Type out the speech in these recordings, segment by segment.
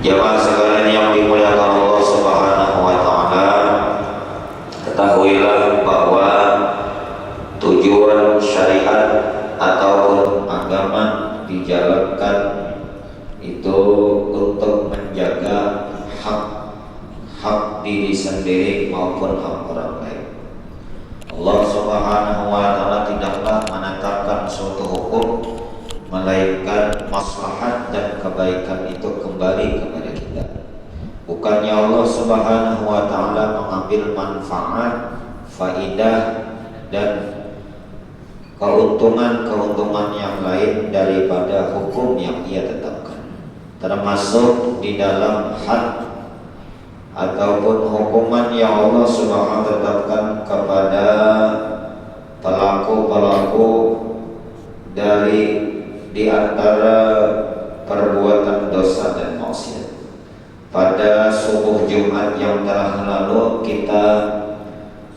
Jamaah sekalian yang dimuliakan Allah Subhanahu wa taala, ketahuilah bahwa tujuan syariat ataupun agama dijalankan itu untuk menjaga hak diri sendiri maupun hak orang lain. Allah Subhanahu wa taala tidaklah menetapkan suatu hukum melainkan maslahat dan kebaikan itu kembali kepada kita. Bukannya Allah Subhanahu wa taala mengambil manfaat, faidah dan keuntungan yang lain daripada hukum yang Ia tetapkan. Termasuk di dalam had ataupun hukuman yang Allah Subhanahu wa taala tetapkan kepada pelaku-pelaku dari di antara perbuatan dosa dan maksiat. Pada subuh Jumat yang telah lalu kita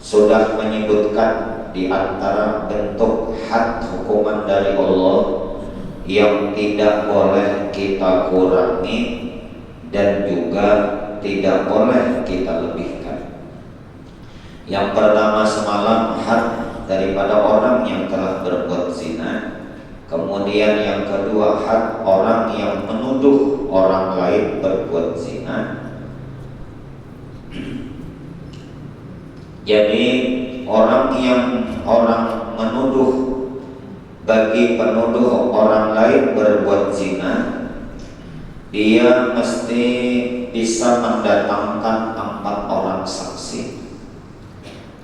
sudah menyebutkan di antara bentuk had hukuman dari Allah yang tidak boleh kita kurangi dan juga tidak boleh kita lebihkan. Yang pertama semalam had daripada orang yang telah berbuat zina. Kemudian yang kedua hak orang yang menuduh orang lain berbuat zina. Jadi orang menuduh, bagi penuduh orang lain berbuat zina, dia mesti bisa mendatangkan 4 orang saksi.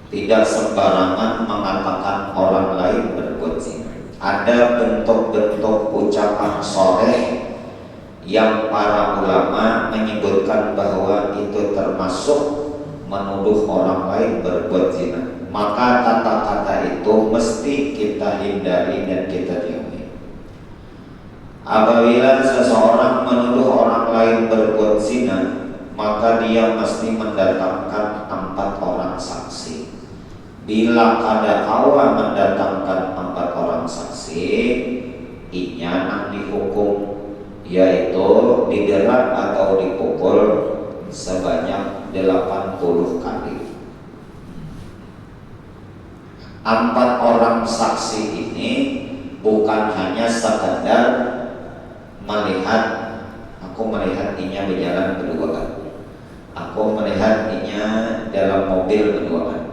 Tidak sembarangan mengatakan orang lain berbuat zina. Ada bentuk-bentuk ucapan soleh yang para ulama menyebutkan bahwa itu termasuk menuduh orang lain berbuat zina. Maka kata-kata itu mesti kita hindari dan kita jauhi. Apabila seseorang menuduh orang lain berbuat zina, maka dia mesti mendatangkan 4 orang saksi. Bila kada kawa mendatangkan 4 orang saksi, inyanak dihukum, yaitu diderak atau dipukul sebanyak 80 kali. 4 orang saksi ini bukan hanya sekadar melihat, aku melihat inya berjalan berdua kali, aku melihat inya dalam mobil berdua kali,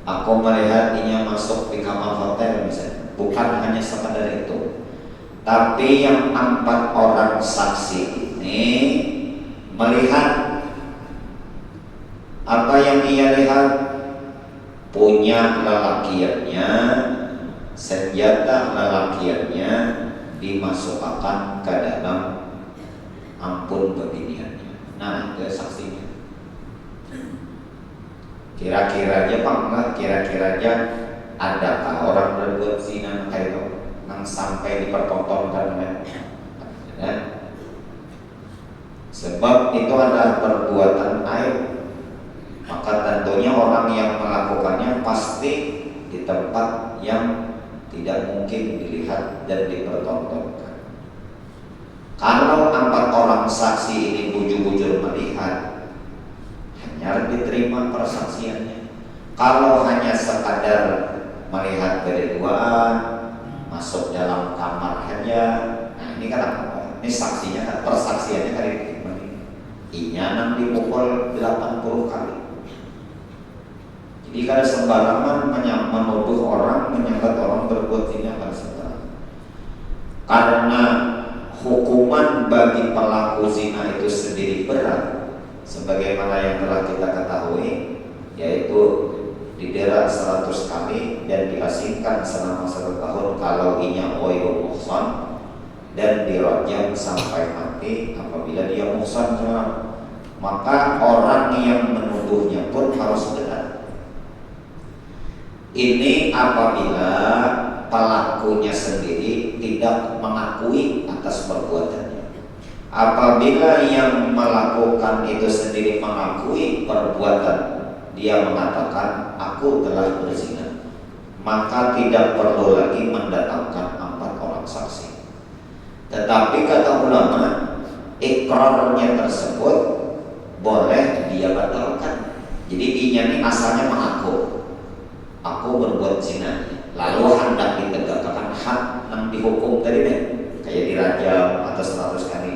aku melihat inya masuk di kamar hotel misalnya. Bukan hanya sekadar itu, tapi yang 4 orang saksi ini melihat apa yang ia lihat, punya lelakiannya, senjata lelakiannya dimasukkan ke dalam ampun beginiannya. Nah, itu saksinya. Kira-kiranya Pak enggak, kira-kiranya adakah orang berbuat zina kayak itu yang sampai dipertontonkan ya? Sebab itu adalah perbuatan aib. Maka tentunya orang yang melakukannya pasti di tempat yang tidak mungkin dilihat dan dipertontonkan. Kalau 4 orang saksi ini bujur-bujur melihat, hanya diterima persaksiannya. Kalau hanya sekadar melihat berduaan, masuk dalam kamar saja, nah ini kan apa? Ini saksinya kan, persaksiannya kan diterima. Inyanan dipukul 80 kali. Jadi kalau sembarangan menuduh orang, menyangka orang berbuat zina pada sembarangan. Karena hukuman bagi pelaku zina itu sendiri berat, sebagaimana yang telah kita ketahui, yaitu didera 100 kali dan diasingkan selama 1 tahun kalau inya oyo muhsan. dan dirajam sampai mati apabila dia muhsan. Maka orang yang menuduhnya pun harus benar. Ini apabila pelakunya sendiri tidak mengakui atas perbuatannya. Apabila yang melakukan itu sendiri mengakui perbuatan, dia mengatakan aku telah berzina, maka tidak perlu lagi mendatangkan 4 orang saksi. Tetapi kata ulama, ikrarnya tersebut boleh dia batalkan. Jadi dia ini asalnya mengaku, aku berbuat zina, lalu hendak ditegakkan had yang dihukum tadi deh, kayak dirajam atau 100 kali.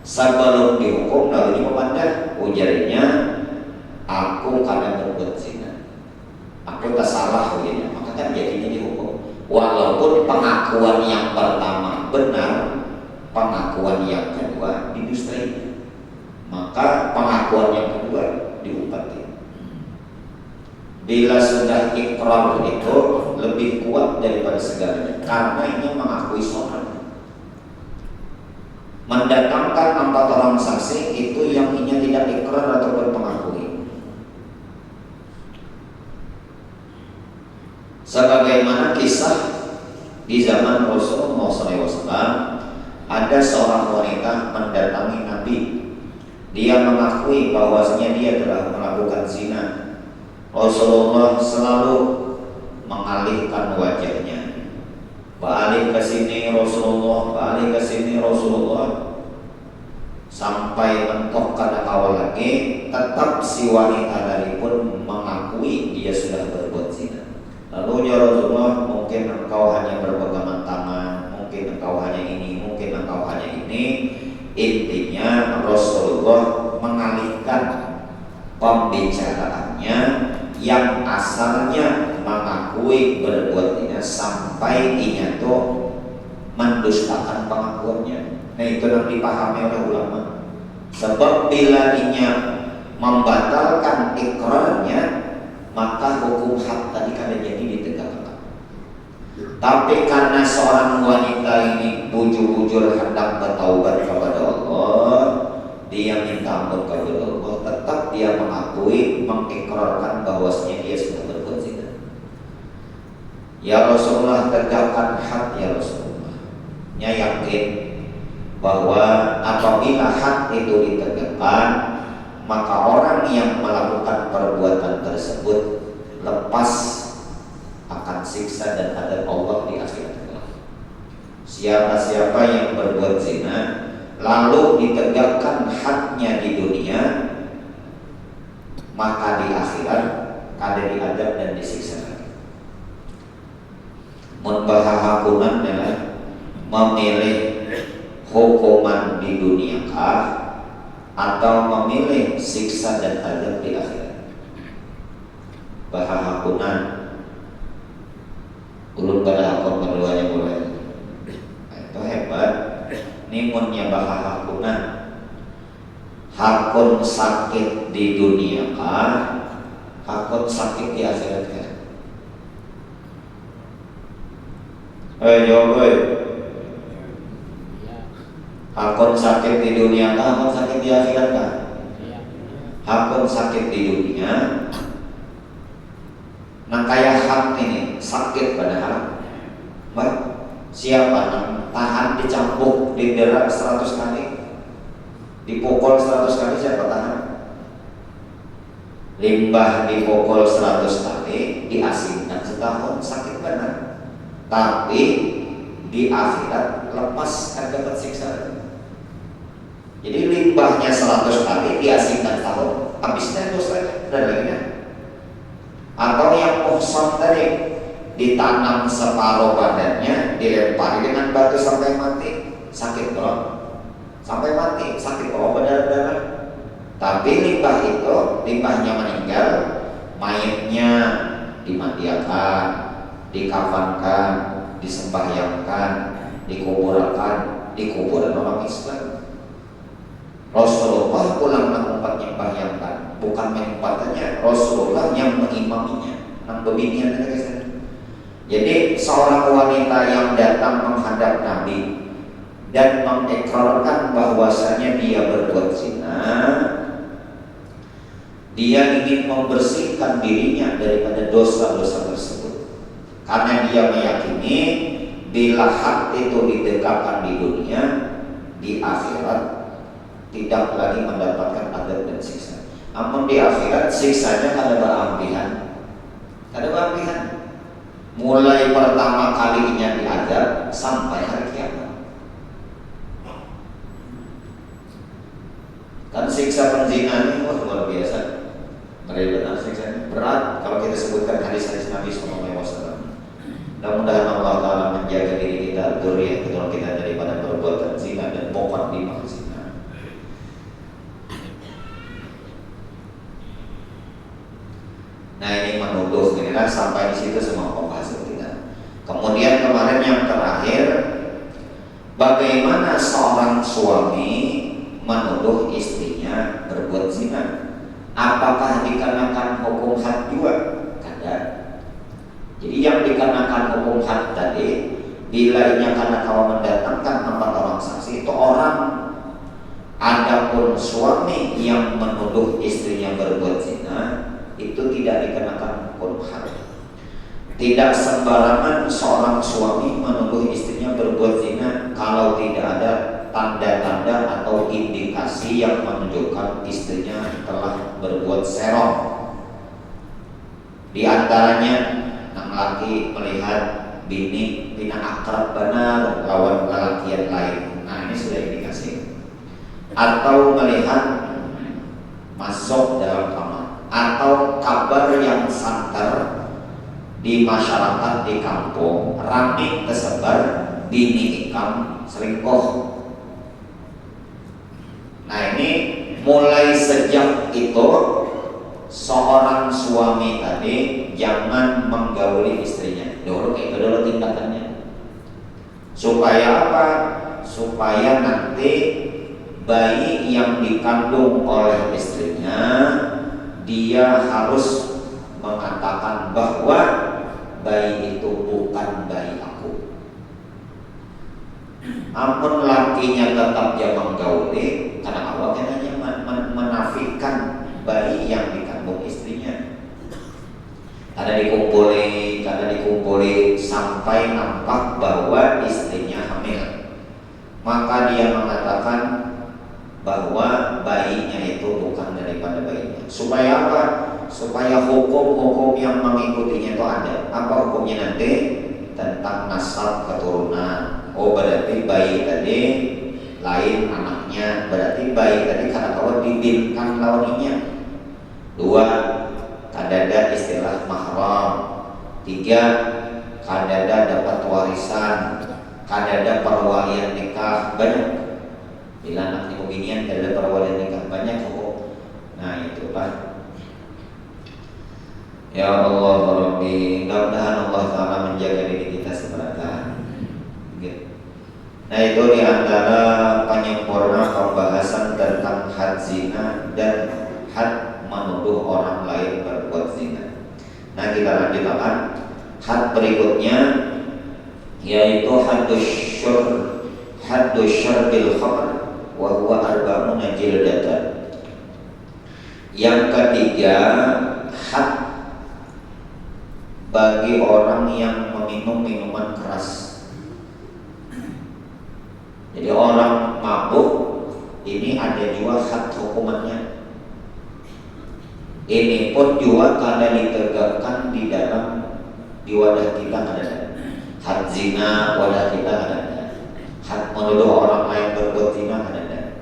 Sebelum dihukum lalu memandang ujarnya, aku karena berbuat zina, aku tak salah ujarnya, maka kan jadinya dihukum. Walaupun pengakuan yang pertama benar, pengakuan yang kedua didustai, maka pengakuan yang kedua diumpati. Bila sudah ikrar itu lebih kuat daripada segalanya, karena ini mengakui sholat. Mendatangkan 4 orang saksi itu yang ini tidak ikrar ataupun mengakui. Sebagaimana kisah di zaman Rasulullah SAW, ada seorang wanita mendatangi Nabi. Dia mengakui bahwasanya dia telah melakukan zina. Rasulullah selalu mengalihkan wajahnya, balik ke sini Rasulullah, balik ke sini Rasulullah, sampai mentok kada kawal lagi. Tetap si wanita tadi pun mengakui dia sudah berbuat zina. Lalu ya Rasulullah, mungkin engkau hanya berpegangan tangan, mungkin engkau hanya ini, mungkin engkau hanya ini. Intinya Rasulullah mengalihkan pembicaraannya yang asalnya mengakui berbuat zina sampai inya tuh mendustakan pengakuannya. Nah itu yang dipahami oleh ulama. Sebab bila inya membatalkan ikrarnya, maka hukum had tadi kada jadi ditegakkan. Tapi karena seorang wanita ini bujur-bujur hendak bertaubat kepada Allah, dia minta ampun kepada Allah, tetap dia mengakui, mengikrarkan bahwasanya dia sudah berbuat zina. Ya Rasulullah, tegakkan had ya Rasulullah. Nya yakin bahwa apabila had itu ditegakkan, maka orang yang melakukan perbuatan tersebut lepas akan siksa dan adab Allah di akhirat. Siapa-siapa yang berbuat zina lalu ditegakkan hadnya di dunia, maka di akhirat kada diadab dan disiksa. Munbahahakunan adalah memilih hukuman di dunia kah atau memilih siksa dan adab di akhirat. Bahahakunan ulun pada hakun keduanya boleh. Itu hebat. Nimunnya bahahakunan, hakun sakit di dunia kah, hakun sakit di akhirat kah? Jawab. Hakun sakit di dunia kah, hakun sakit di akhirat kah? Hakun sakit di dunia. Nah kayak hak ini sakit padahal. Siapa yang tahan dicambuk, didera 100 kali, dipukul 100 kali, siapa tahan? Limbah dipukul 100 kali, diasinkan setahun, sakit benar. Tapi di akhirat lepas kan dapat siksa. Jadi limbahnya 100 kali, diasinkan setahun, habisnya dosanya dan lainnya. Atau yang muhsan tadi, ditanam separuh badannya, dilempari dengan batu sampai mati, sakit bro, sampai mati sakit bro, berdarah-darah. Tapi limbah itu, limbahnya meninggal, mayatnya dimatiakan, dikafankan, disembahyangkan, dikuburkan, dikuburan orang Islam. Rasulullah pulang mengumpat nyembahyangkan, bukan mengumpatannya, Rasulullah yang mengimaminya, yang bebinian. Jadi seorang wanita yang datang menghadap Nabi dan mengikrarkan bahwasanya dia berbuat zina, dia ingin membersihkan dirinya daripada dosa-dosa tersebut, karena dia meyakini bila hak itu ditegakkan di dunia, di akhirat tidak lagi mendapatkan adab dan siksa. Namun di akhirat siksanya kada berampihan, mulai pertama kalinya diadab sampai hari kiamat. Kan siksa penzina ini luar biasa, berat siksa, berat kalau kita sebutkan hadis-hadis Nabi SAW. Mudah-mudahan Allah Ta'ala menjaga diri kita, dzurriyyah keturunan kita daripada perbuatan zina dan muqaddimah zina. Nah, ini menuduh, ini kan sampai di situ semua pembahasan kita. Kemudian kemarin yang terakhir, bagaimana seorang suami menuduh istrinya berbuat zina? Apakah dikenakan hukum had juga? Kada. Jadi yang dikenakan hukum had tadi, bila ia karena kau mendatangkan 4 orang saksi, itu orang. Adapun suami yang menuduh istrinya berbuat zina, itu tidak dikenakan hukum had. Tidak sembarangan seorang suami menuduh istrinya berbuat zina kalau tidak ada tanda-tanda atau indikasi yang menunjukkan istrinya telah berbuat serong. Di antaranya, anak laki melihat bini bina akrab benar lawan lelaki yang lain. Nah, ini sudah indikasi. Atau melihat masuk dalam kamar, atau kabar yang santer di masyarakat di kampung, ramai tersebar bini ikam selingkuh. Nah, ini mulai sejak itu seorang suami tadi jangan menggauli istrinya. Dulu kayak dulu tindakannya. Supaya apa? Supaya nanti bayi yang dikandung oleh istrinya, dia harus mengatakan bahwa bayi itu bukan bayi aku. Ampun lakinya tetap dia menggauli, karena Allah kan hanya menafikan bayi yang dikandung istrinya. Kada dikumpuli sampai nampak bahwa istrinya hamil. Maka dia mengatakan bahwa bayinya itu bukan daripada bayinya. Supaya apa? Supaya hukum-hukum yang mengikutinya itu ada. Apa hukumnya nanti? Tentang nasab keturunan. Oh, berarti bayi tadi lain anaknya, berarti bayi tadi karena kau dibinkan lawannya. 2, kadada istilah mahram. 3, kadada dapat warisan. Kadada perwalian nikah. Banyak. Bila anak beginian kadada perwalian nikah, banyak hukum. Nah, itu Pak. Ya Allah Rabbi, mudah-mudahan Allah Ta'ala menjaga diri kita seberata. Nah, itu diantara penyempurna pembahasan tentang had zina dan had menuduh orang lain berbuat zina. Nah, kita lanjutkan had berikutnya, yaitu haddus syarbil khamr wa huwa arba'una jildatan. Yang ketiga, had bagi orang yang meminum minuman keras. Jadi orang mabuk ini ada juga had hukumannya. Ini pun juga kada ditegakkan di dalam di wadah kita ada. Had zina wadah kita ada. Had menuduh orang lain berbuat zina ada.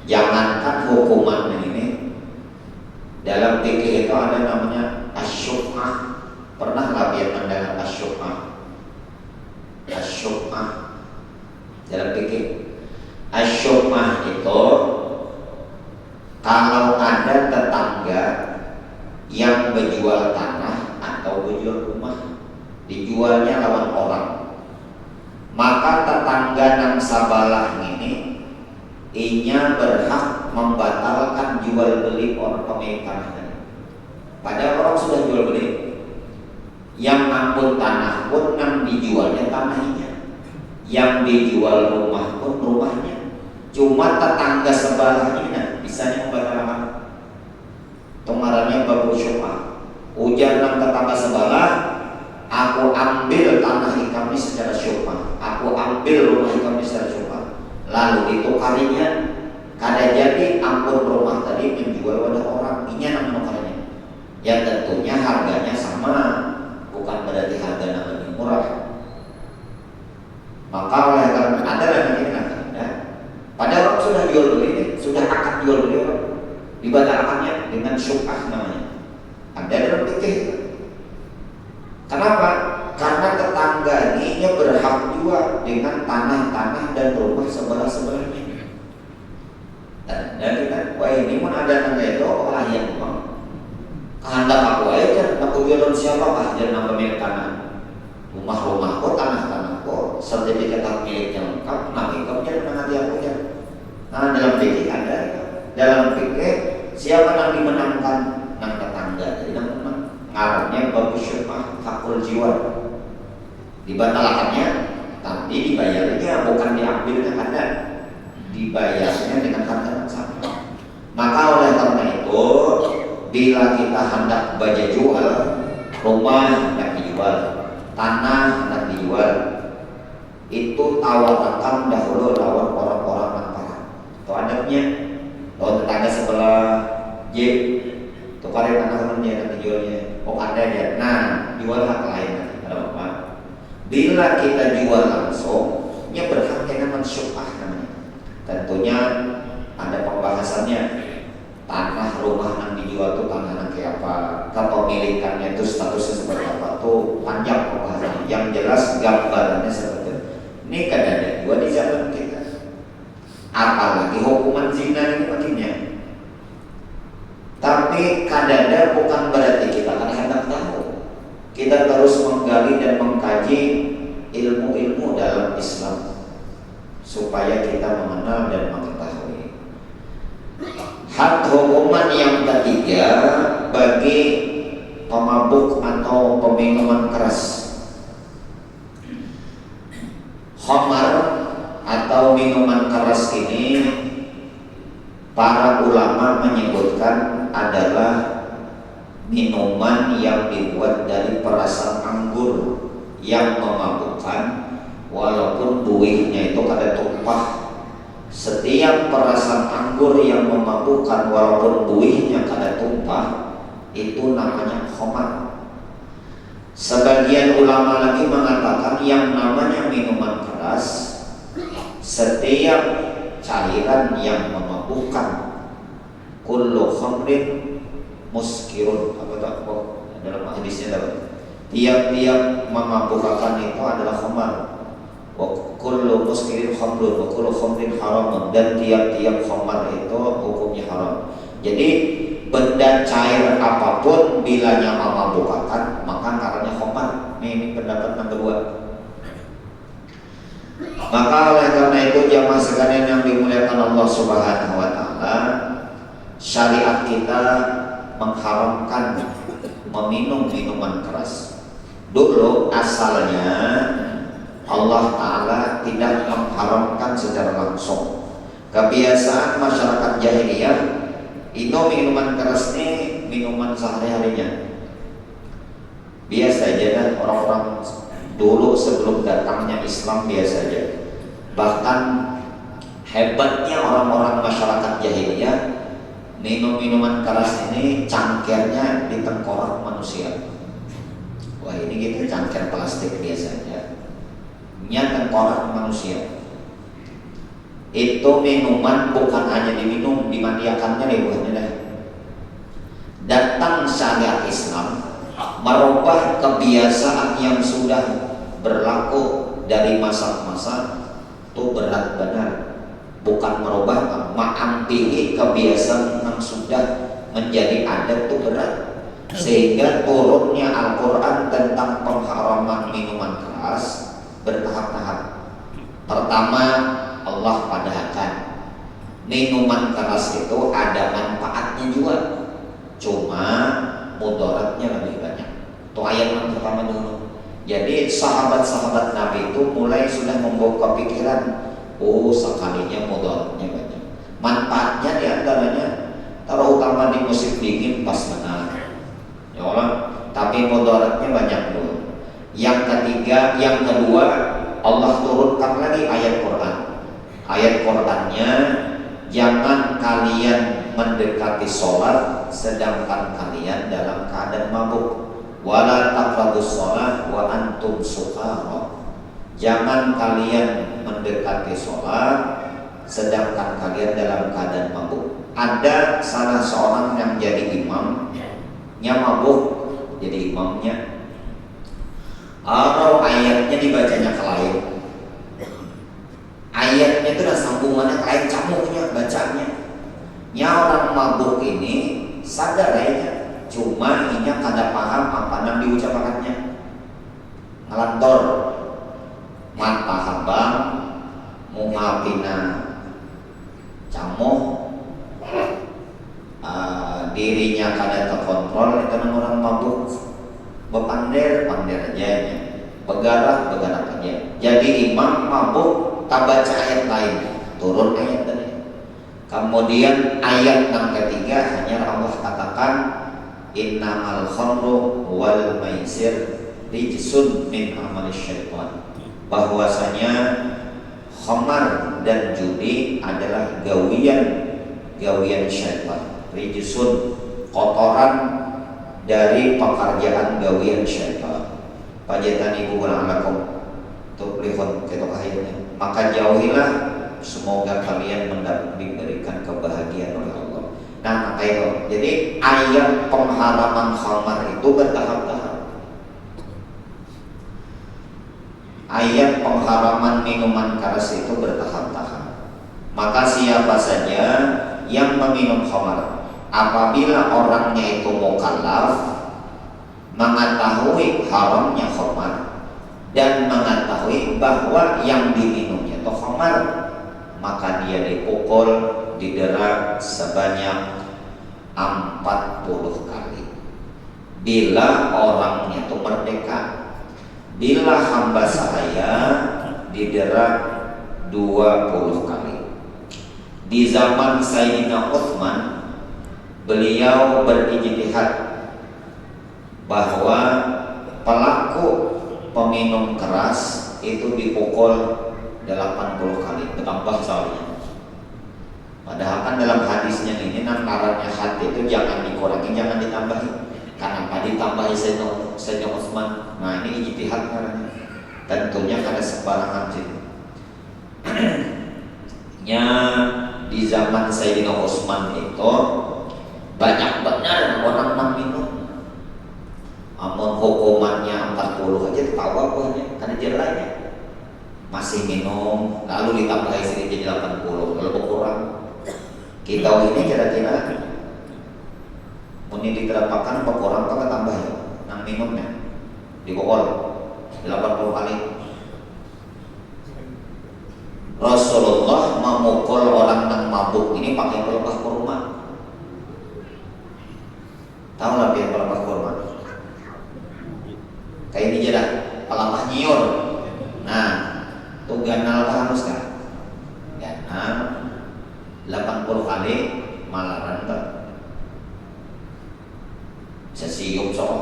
Jangankan hukuman ini, dalam fikih itu ada namanya asyuf'ah. Pernah nggak biar mendengar asyuf'ah? Asyuf'ah dalam fikih. Asyuf'ah itu kalau ada tetangga yang menjual tanah atau menjual rumah, dijualnya lawan orang, maka tetangga nang sabalah ini inya berhak membatalkan jual beli orang pemilik tanah. Padahal orang sudah jual beli, yang ampun tanah pun nang dijualnya tanahnya, yang dijual rumah pun rumahnya, cuma tetangga sebelahnya bisanya membatalkan. Temarannya babu syubhah. Ujar nang tetangga sebelah, aku ambil tanah kami secara syubhah, aku ambil rumah kami secara syubhah. Lalu ditukarinya, kada jadi ampun rumah tadi menjual pada orang, ini yang menukarnya. Ya tentunya harganya sama, bukan berarti harga yang lebih murah. Maka oleh karena ada lagi ya. Padahal orang sudah jual beli, sudah akad jual beli orang, dibatalkannya dengan syubhah namanya. Ada dalam fikih. Kenapa? Karena tetangga ini berhak juga dengan tanah-tanah dan rumah sebelah-sebelahnya. Dan kita, wah ini pun ada tangga itu orang yang memang kehendak aku aja, aku jualan siapa kah jangan pemilik tanah. Rumah-rumah kok, tanah-tanah kok, sertifikat hak miliknya lengkap, ikamnya dengan hati aku ya. Nah dalam fikih ada, dalam fikih siapa yang dimenangkan nang tetangga, jadi nang menang ngarapnya bagus syubhah hakul jiwa, dibatalkannya, tapi dibayarnya bukan diambilnya ada, dibayarnya dengan harga yang sama. Maka oleh karena itu, bila kita hendak baja jual, rumah hendak dijual, tanah hendak dijual, itu tawarkan dahulu lawan orang-orang manfaat. Itu adabnya. Lawan tetangga sebelah, J, tukarin tanah temennya nanti jualnya. Oh ada ya. Nah, jual hak lain nanti. Ada apa? Bila kita jual langsung, nya berhak yang namanya syubhah namanya. Tentunya ada pembahasannya. Tanah rumah yang dijual itu tanah yang kayak apa, kepemilikannya itu statusnya seperti apa, tuh panjang pembahasannya. Yang jelas gambarannya seperti itu. Ini kan ada dua di zaman kita. Apalagi hukuman zina ini makinnya. Tapi kadada bukan berarti kita akan hendak tahu. Kita terus menggali dan mengkaji ilmu-ilmu dalam Islam supaya kita mengenal dan mengetahui. Hak hukuman yang ketiga bagi pemabuk atau peminuman keras. Khamar atau minuman keras ini para ulama menyebutkan adalah minuman yang dibuat dari perasan anggur yang memabukkan, walaupun buihnya itu kada tumpah. Setiap perasan anggur yang memabukkan walaupun buihnya kada tumpah, itu namanya khamar. Sebagian ulama lagi mengatakan yang namanya minuman keras, setiap cairan yang memabukkan, kullu khamrin muskirun, apa dalam hadisnya dapat. Tiap-tiap memabukkan itu adalah khamar. Wa kullu muskirin khamrun wa kullu khamrin haram, dan tiap-tiap khamar itu hukumnya haram. Jadi benda cair apapun bilanya memabukkan maka ngarannya khamar. Ini pendapat yang kedua. Maka oleh karena itu jamaah sekalian yang dimuliakan Allah Subhanahu wa taala, syariat kita mengharamkan meminum minuman keras. Dulu asalnya Allah Ta'ala tidak mengharamkan secara langsung. Kebiasaan masyarakat jahiliyah itu minuman keras ini minuman sehari-harinya. Biasa aja kan orang-orang dulu sebelum datangnya Islam biasa aja. Bahkan hebatnya orang-orang masyarakat jahiliyah, minum minuman keras ini cangkirnya di tengkorak manusia. Wah ini gitu cangkir plastik biasa aja. Tengkorak manusia. Itu minuman bukan hanya diminum, dimandiakannya buahnya dah. Datang syariat Islam merubah kebiasaan yang sudah berlaku dari masa-masa itu berat benar. Bukan merubah, mengambil kebiasaan yang sudah menjadi adat itu berat. Sehingga turunnya Al-Quran tentang pengharaman minuman keras bertahap-tahap. Pertama, Allah padahkan minuman keras itu ada manfaatnya juga, cuma mudaratnya lebih banyak. Itu ayat yang pertama dulu. Jadi sahabat-sahabat Nabi itu mulai sudah gue kepikiran, oh sekalinya mudaratnya banyak. Manfaatnya diantaranya terutama di musim dingin pas benar, ya Allah. Tapi mudaratnya banyak dulu. Yang ketiga, yang kedua, Allah turunkan lagi ayat Quran. Ayat Qurannya, jangan kalian mendekati sholat sedangkan kalian dalam keadaan mabuk. Wala taqrabus sholat wa antum sukara. Jangan kalian mendekati sholat sedangkan kalian dalam keadaan mabuk. Ada salah seorang yang jadi imamnya mabuk, jadi imamnya. Atau ayatnya dibacanya ke lain. Ayatnya itu ada sambungannya kayak camuknya bacanya. Nya orang mabuk ini sadar aja, cuma inya kada paham apa yang diucapkannya. Ngelantor, mata habang, mungapina camuh, dirinya kada terkontrol, itu orang mabuk. Bepander aja, begarak aja. Jadi imam mabuk tak baca ayat lain, turun ayat tadi. Kemudian ayat yang ketiga hanya Allah katakan innamal khamru wal maisir rijsun min amali syaitan, bahwasanya khamar dan judi adalah gawian syaitan. Rijsun, kotoran dari pekerjaan gawian syaitan. Pajetan ibu beranglakom tuplihun ketok ayatnya. Maka jauhilah, semoga kalian diberikan kebahagiaan oleh Allah. Nah, maka itu. Jadi ayat pengharaman khamar itu bertahap-tahap. Ayat pengharaman minuman keras itu bertahap-tahap. Maka siapa saja yang meminum khamar, apabila orangnya itu mukallaf, mengetahui haramnya khamar dan mengetahui bahwa yang diminumnya itu khamar, maka dia dipukul, didera sebanyak 40 kali. Bila orangnya itu merdeka, bila hamba saya didera 20 kali. Di zaman Sayyidina Utsman, beliau berijtihad bahwa pelaku peminum keras itu dipukul 80 kali, bertambah soalnya. Padahal kan dalam hadisnya ini nalarnya hati itu jangan dikurangi, jangan ditambahi. Kenapa ditambahi Sayyidina Utsman? Nah, ini ijtihad karena tentunya kada sembarangan sih. Nya di zaman Sayyidina Utsman itu banyak benar orang yang minum. Amun hukumannya 40 aja tahu apanya, karena jerahnya masih minum, lalu ditambahi sedikit jadi 80, kalau berkurang. Kita ini kira-kira muni diterapkan berkurang apa tambah ya? Nang minumnya dipukul 80 kali. Rasulullah memukul orang yang mabuk ini pakai pelepah kurma. Tahu lah biar pelepah kurma? Kayak ini jelas, pelepah nyiur. Nah, tuh ganal harus kan? Ganal 80 kali malaran tak? Bisa siup sok.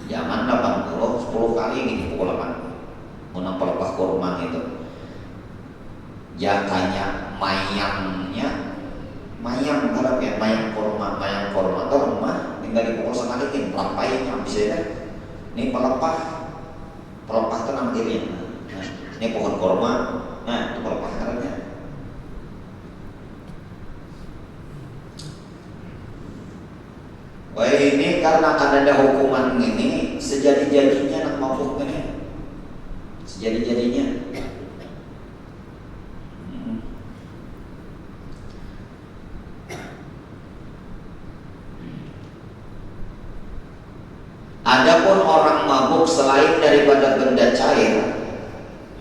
Zaman 80, 10 kali gini pukul 8. Menang pelepah kurma itu. Jatanya mayang harap ya, mayang kurma itu rumah tinggal dipukul sekali kan pelampainya bisa ya. Ini pelepah itu namanya. Nah, ini pohon kurma, nah itu pelepah harapnya. Wah, ini karena akan ada hukuman ini sejadi-jadinya nak mabuk ini, sejadi-jadinya. Adapun orang mabuk selain daripada benda cair,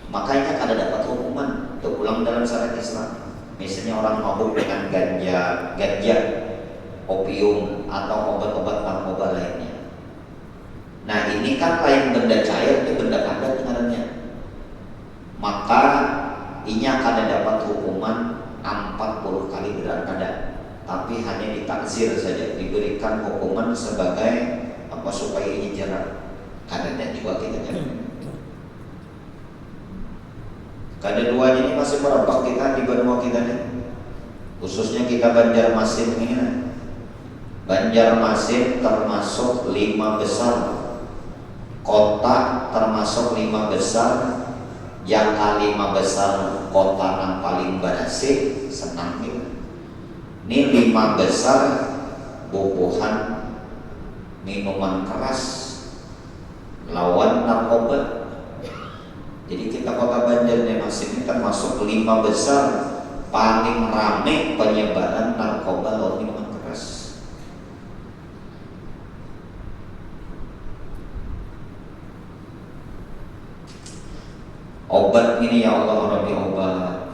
makanya kada dapat hukuman terpulang dalam syariat Islam. Misalnya orang mabuk dengan ganja, opium atau obat-obat narkoba lainnya. Nah ini kan lain benda cair, ini benda padat sebenarnya. inya kada dapat hukuman 40 kali berat kada, tapi hanya ditakzir saja, diberikan hukuman sebagai apa supaya ini jerah. Kada juga kita jalan. Kada duanya ini masih merebak kita di benua kita nih. Khususnya kita Banjarmasin ini. Banjarmasin termasuk 5 besar kota, termasuk 5 besar yang 5 besar kota yang paling berhasil senang kita. Ini 5 besar bubuhan minuman keras lawan narkoba. Jadi kita kota Banjarmasin ini termasuk 5 besar paling rame penyebaran narkoba lawan minuman keras. Obat ini ya Allah, Rabbi obat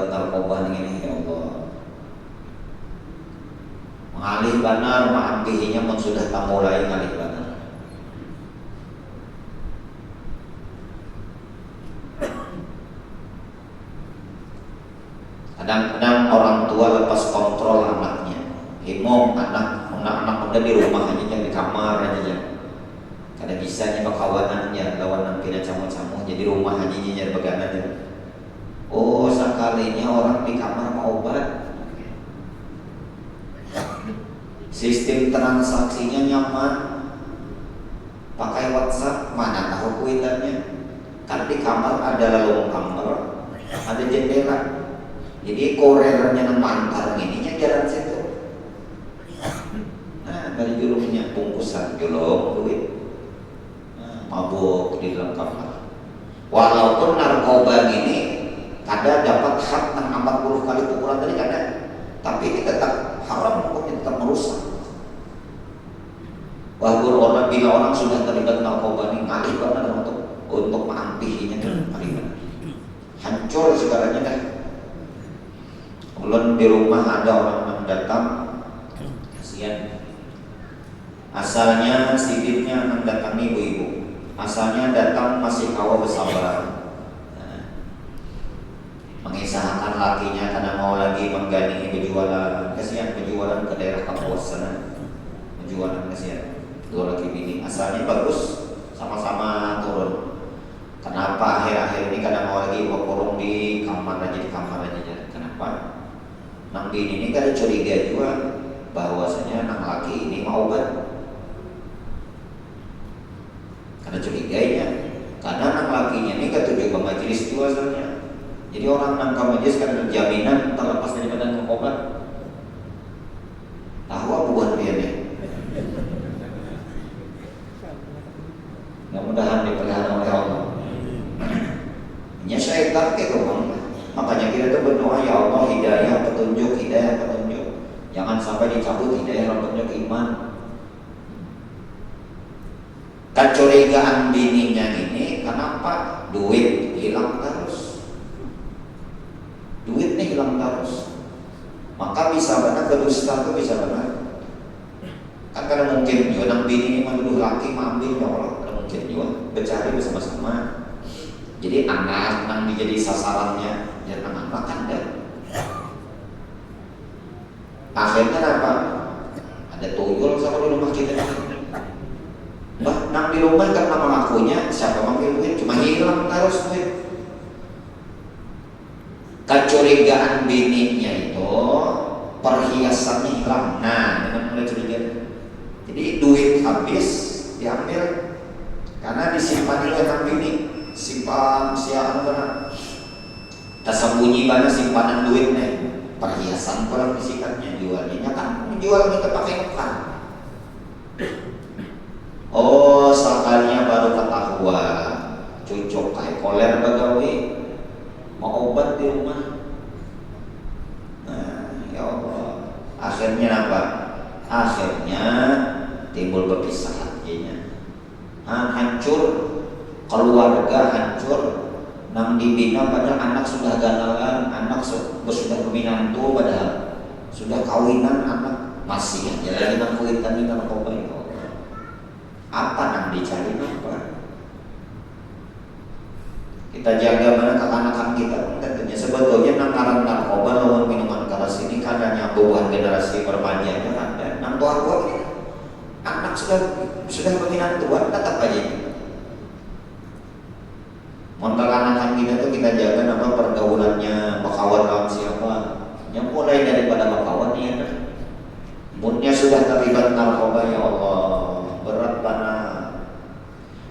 narkoba ini ya Allah. Mengalih banar, maampihinya pun sudah tak mulai ngalih banar. Kadang-kadang orang tua lepas kontrol anaknya. Himong anak udah di rumah aja, jangan di kamar aja. Kada bisa nya bakawanannya lawan nang pina camu-camu, jadi rumah aja nya beganan. Oh, sekalinya orang di kamar mau obat. Sistem transaksinya nyaman. Pakai WhatsApp, mana tahu kuitannya. Kan di kamar ada lowong kamar, ada jendela. Jadi korelnya nang mantar ininya jalan situ. Nah, dari julungnya bungkusan julung duit. Mabuk di dalam kamar. Walaupun narkoba ini kada dapat hak nang 40 kali pukulan tadi kada, tapi tetap haram hukumnya, tetap merusak. Walaupun orang bila orang sudah terlibat narkoba ini ngalih banget untuk mengampihinya ngalih banget. Hancur segalanya dah. Ulun di rumah ada orang yang datang, kasihan. Asalnya sidiknya mendatangi ibu-ibu. Asalnya datang masih kawa bersabar, mengisahkan lakinya karena mau lagi menggandingi berjualan. Kasihan berjualan ke daerah Kapuas sana, berjualan kasihan. Dua laki bini. Asalnya bagus, sama-sama turun. Kenapa akhir-akhir ini kadang mau lagi kurung di kamar aja. Kenapa? Nang bini ini kada curiga juga bahwasanya nang laki ini mau obat. Karena curiganya, karena nang lakinya ini ketujuh ke majelis juga asalnya. Jadi orang nang ke majelis kan jaminan terlepas daripada nang obat. Tahu apa buat dia nih? Mudah-mudahan dipelihara oleh Allah. Nya syaitan ke rumah. Makanya kita tuh berdoa, ya Allah hidayah petunjuk. Jangan sampai dicabut hidayah petunjuk iman. Kecurigaan bininya ini kenapa? Duit hilang terus. Duitnya hilang terus. Maka bisa benar berdusta itu bisa benar. Kan karena mungkin juga nang bini ini menuduh laki mengambil ya Allah, karena mungkin juga bercari bersama-sama. Jadi anak nang dijadi sasarannya, jangan anak kan dah. Akhirnya apa? Ada tuyul sama di rumah kita. Bah, nang di rumah karena mengakunya siapa manggil duit, cuma hilang terus duit. Kecurigaan bininya itu perhiasannya hilang. Nah, dengan mulai curiga. Jadi duit habis diambil karena disimpan di nang bini. Simpan siapa benar? Tersembunyi banget simpanan duitnya. Perhiasan kurang disikatnya jualnya kan jual kita pakai nukan. Oh, sekalinya baru ketahuan cucuk kayak koler bagawi mau obat di rumah. Nah, ya Allah. Akhirnya apa? Akhirnya timbul perpisahan jadinya. Hancur keluarga, hancur. Nang dibina padahal anak sudah ganalan, anak sudah berminantu, padahal sudah kawinan anak masih aja lagi nang kuitan ini narkoba ya Allah. Apa nang dicari apa? Kita jaga mana kekanakan kita. Tentunya sebetulnya nangkaran narkoba lawan minuman keras ini karena nyambungan generasi permajanya ada. Nang tua ini anak sudah begini tua tetap aja. Kekanakan kita tuh kita jaga nama pergaulannya, bakawan lawan siapa. Yang mulai daripada bakawan ya. Munnya sudah terlibat narkoba, ya Allah berat banget.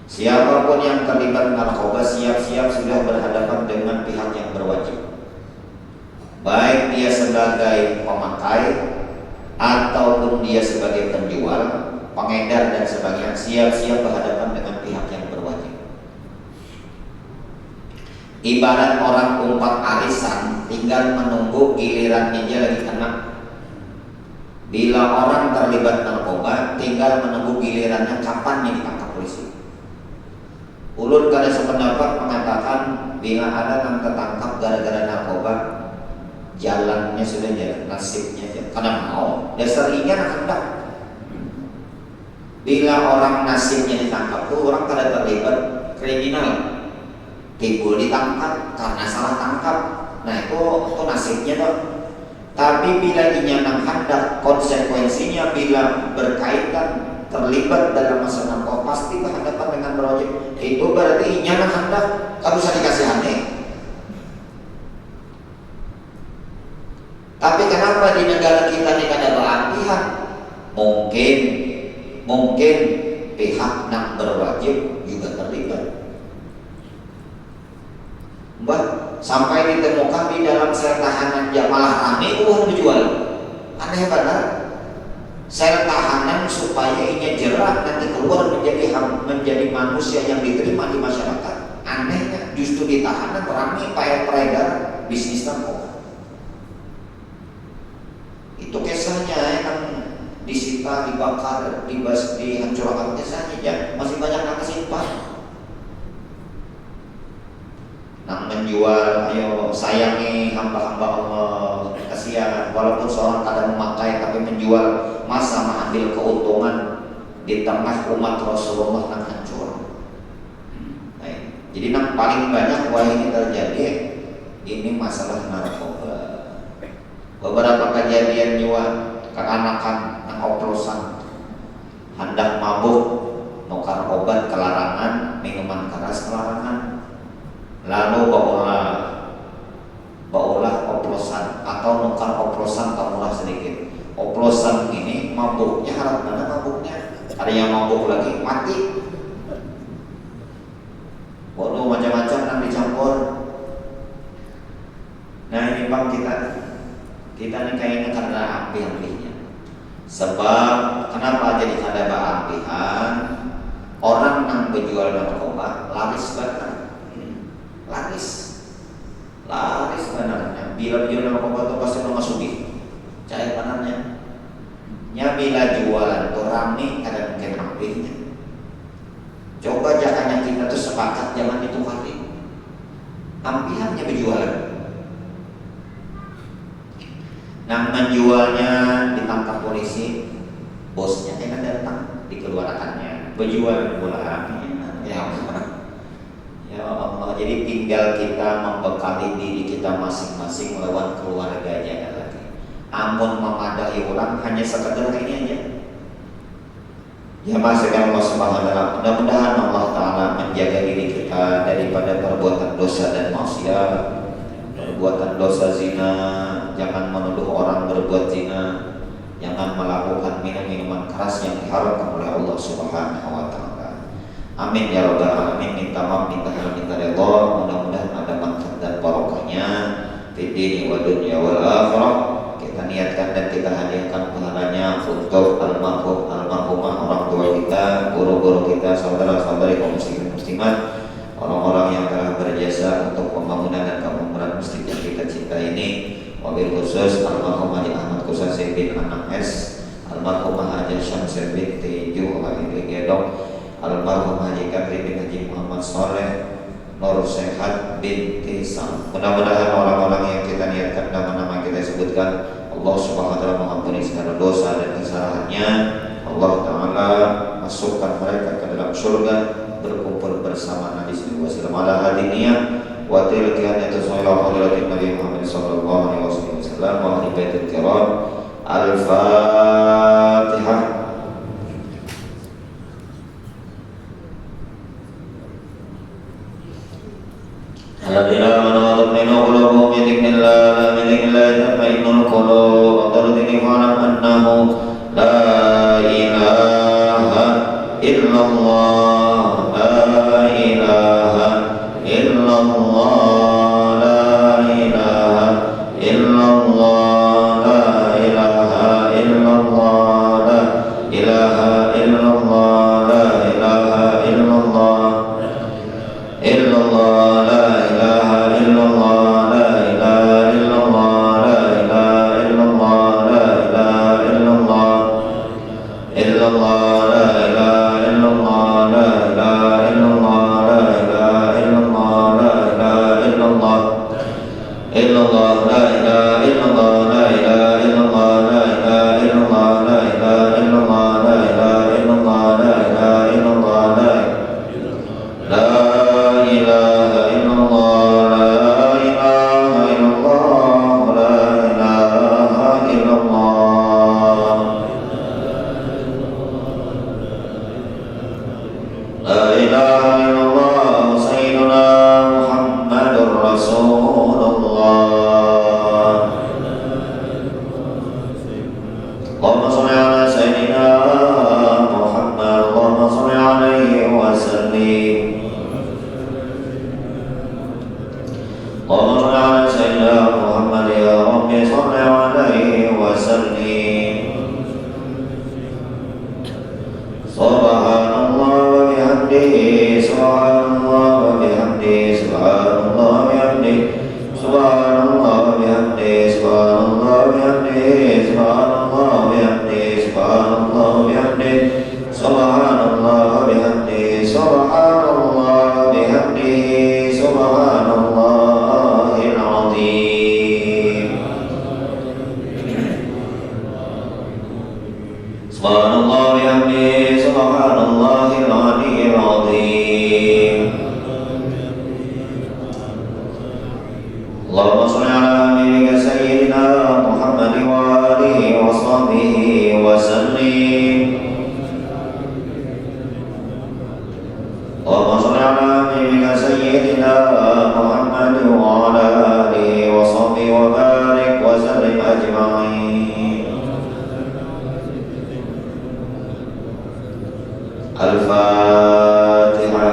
Siapapun yang terlibat narkoba siap-siap sudah berhadapan dengan pihak yang berwajib. Baik dia sebagai pemakai ataupun dia sebagai penjual, pengedar dan sebagainya, siap-siap berhadapan dengan pihak yang berwajib. Ibarat orang umpat arisan, tinggal menunggu gilirannya dia lagi kena. Bila orang terlibat narkoba, tinggal menunggu gilirannya kapan yang ditangkap polisi. Ulun kada sependapat mengatakan bila ada yang tertangkap gara-gara narkoba, jalannya sudah jalan, nasibnya aja. Karena mau dasar ingin hendak. Bila orang nasibnya ditangkap tuh orang kada terlibat kriminal, timbul ditangkap karena salah tangkap. Nah itu nasibnya tuh. Tapi bila inyana hendak, konsekuensinya bila berkaitan terlibat dalam masa narkoba pasti berhadapan dengan berwajib. Itu berarti inyana hendak kalau usah dikasih aneh. Tapi kenapa di negara kita ini ada berlatihan? Mungkin pihak yang berwajib juga terlibat. Mbak, sampai ditemukan di dalam sel tahanan malah rame uang dijual. Aneh benar. Sel tahanan supaya inya jerat nanti keluar menjadi manusia yang diterima di masyarakat. Anehnya justru di tahanan rame peredar bisnis narkoba. Itu kisahnya yang disita, dibakar, dihancurkan kisahnya ya. Masih banyak yang kesimpan. Nang menjual, ayo sayangi hamba-hamba Allah, kasihan walaupun seorang kadang memakai tapi menjual masa mengambil keuntungan di tengah umat Rasulullah yang hancur. Nah, jadi yang paling banyak wah ini terjadi ini masalah narkoba. Beberapa kejadian juga kekanakan yang oplosan hendak mabuk, nukar obat kelarangan, minuman keras kelarangan. Lalu baulah oplosan atau nukar oplosan kamulah sedikit. Oplosan ini mabuknya harap mana mabuknya? Ada yang mabuk lagi mati. Waduh macam-macam yang dicampur. Nah ini bang kita ini kayaknya karena ambil-ambilnya. Sebab kenapa jadi ada ambilan? Orang yang berjual narkoba laris banget. Laris benarnya. Bila jual narkoba itu pasti memasuki cair benarnya. Bila jualan itu rame kadang mungkin ambilnya. Coba jangan kita tuh sepakat jangan ditukarin. Ambilannya berjualan. Nah menjualnya ditangkap polisi, bosnya kan datang dikeluarkannya. Berjual bola ya Allah, jadi tinggal kita membekali diri kita masing-masing melawan keluarganya lagi. Amun memadahi orang hanya sekedar ini aja. Ya maksudnya Allah Subhanahu wa taala, mudah-mudahan Allah Taala menjaga diri kita daripada perbuatan dosa dan maksiat, perbuatan dosa zina, jangan menuduh orang berbuat zina, jangan melakukan minuman keras yang diharamkan oleh Allah Subhanahu wa taala. Amin ya rabbal alamin. Minta maaf, minta redha. Mudah-mudahan ada manfaat dan barokahnya fid dini wa dunya wal akhirah. Kita niatkan dan kita hadiahkan pahalanya untuk almarhumah orang tua kita, guru-guru kita, saudara-saudari kaum muslimin muslimat, orang-orang yang telah berjasa untuk pembangunan dan kemakmuran masjid yang kita cinta ini. Wabil khusus almarhum Haji Ahmad Kusasih bin Anang S, almarhumah Haji Syamsir bin Teju Wahidi Gedong, almarhum Haji Kadri bin Haji Muhammad Soleh Nur Sehat binti Sam. Mudah-mudahan orang-orang yang kita niatkan nama-nama kita sebutkan Allah Subhanahu wa taala mengampuni segala dosa dan kesalahannya. Allah Taala masukkan mereka ke dalam surga, berkumpul bersama Nabi sallallahu alaihi wasallam ala hadiniyah wa tilka an ila hadratin Nabi Muhammad sallallahu alaihi wasallam wa ahli baitil kiram. Al-Fatihah. الذين آمنوا وتطمئن قلوبهم بذكر الله تطمئن القلوب وترتدي فاعلم أنه لا إله إلا الله لا إله إلا الله لا إله إلا الله لا إله إلا الله لا إله إلا الله لا إله إلا الله إلا الله لا إله إلا الله لا إله إلا الله لا إله إلا الله لا إله إلا الله إلا الله لا إله إلا الله لا إله إلا الله لا إله إلا الله لا إله إلا الله إلا الله لا إله إلا الله لا إله إلا الله لا إله إلا الله لا إله إلا الله لا إله إلا الله لا إله إلا الله لا إله إلا الله لا إله إلا الله لا إله إلا الله لا إله إلا الله سيدنا محمد رسول الله. اللهم صل على سيدنا محمد اللهم صل عليه وسلم. اللهم صل على سيدنا محمد يا رب صل عليه وسلم. سبحان الله وبحمده سبحان الله وبحمده سبحان الله وبحمده سبحان الله وبحمده سبحان الله وبحمده سبحان الله وبحمده سبحان الله وبحمده سبحان الله وبحمده سبحان الله وبحمده سبحان الله العظيم. سبحان الله وبحمده سبحان الله العلي العظيم. اللهم صل على حبيبك سيدنا محمد وآله وصحبه وسلم. اللهم صل على حبيبك سيدنا محمد وعلى آله وصحبه وبارك وسلم أجمعين. الفاتحة.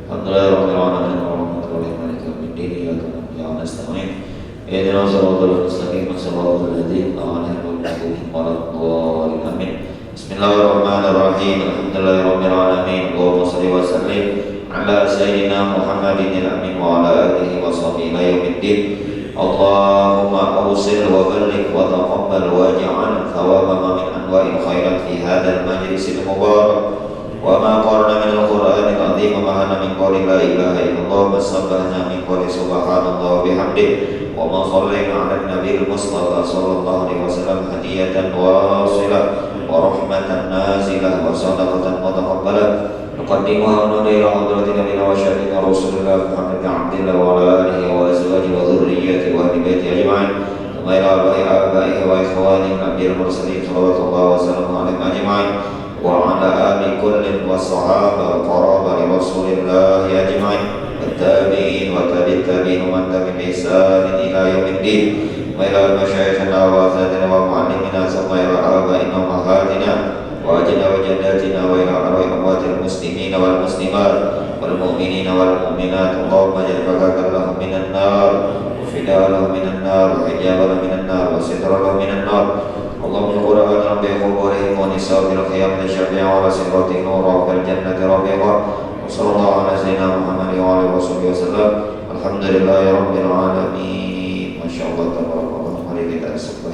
الحمدلله رب العالمين الرحمن الرحيم مالك يوم الدين إياك نعبد وإياك نستعين اهدنا الصراط المستقيم صراط الذين أنعمت عليهم غير المغضوب عليهم آمين. بسم الله الرحمن الرحيم الحمد لله رب العالمين اللهم صل وسلم على سيدنا محمد الأمين وعلى آله وصحبه إلى يوم الدين. اللهم أوصل وبلغ وتقبل واجعل ثواب ما من أنواع الخيرات في هذا المجلس المبارك وما قرن من القرآن العظيم وما من قول لا إله إلا الله وسبحنا من قول سبحان الله وبحمده وما صلينا على النبي المصطفى صلى الله عليه وسلم هدية واصلة ورحمة نازلة وصدقة متقبلة نقدمها ونرى إلى حضرة نبينا وشفيعنا رسول الله محمد بن عبد الله وعلى آله وأزواجه وذريته وأهل بيته أجمعين ثم إلى آبائه وإخوانه الأنبياء المرسلين صلوات الله وسلامه عليهم أجمعين وعلى آل كل والصحابة والقرابة لرسول الله أجمعين والتابعين وتابع التابعين ومن تبعهم بإحسان إلى يوم الدين وإلى مشايخنا وأساتذتنا ومعلمينا ثم إلى آبائنا وأمهاتنا وأجدادنا وجداتنا وإلى أرواح أموات المسلمين والمسلمات والمؤمنين والمؤمنات. اللهم اجعل بكاك لهم من النار وفداء لهم من النار وحجابا من النار وسترا لهم من النار. اللهم القرآن ربي قبورهم ونساء الخيام الشفيع على صراط نور وفي الجنة رفيقا. وصلى الله على سيدنا محمد وعلى آله وصحبه وسلم. الحمد لله رب العالمين. ما شاء الله تبارك الله. Mari kita sebut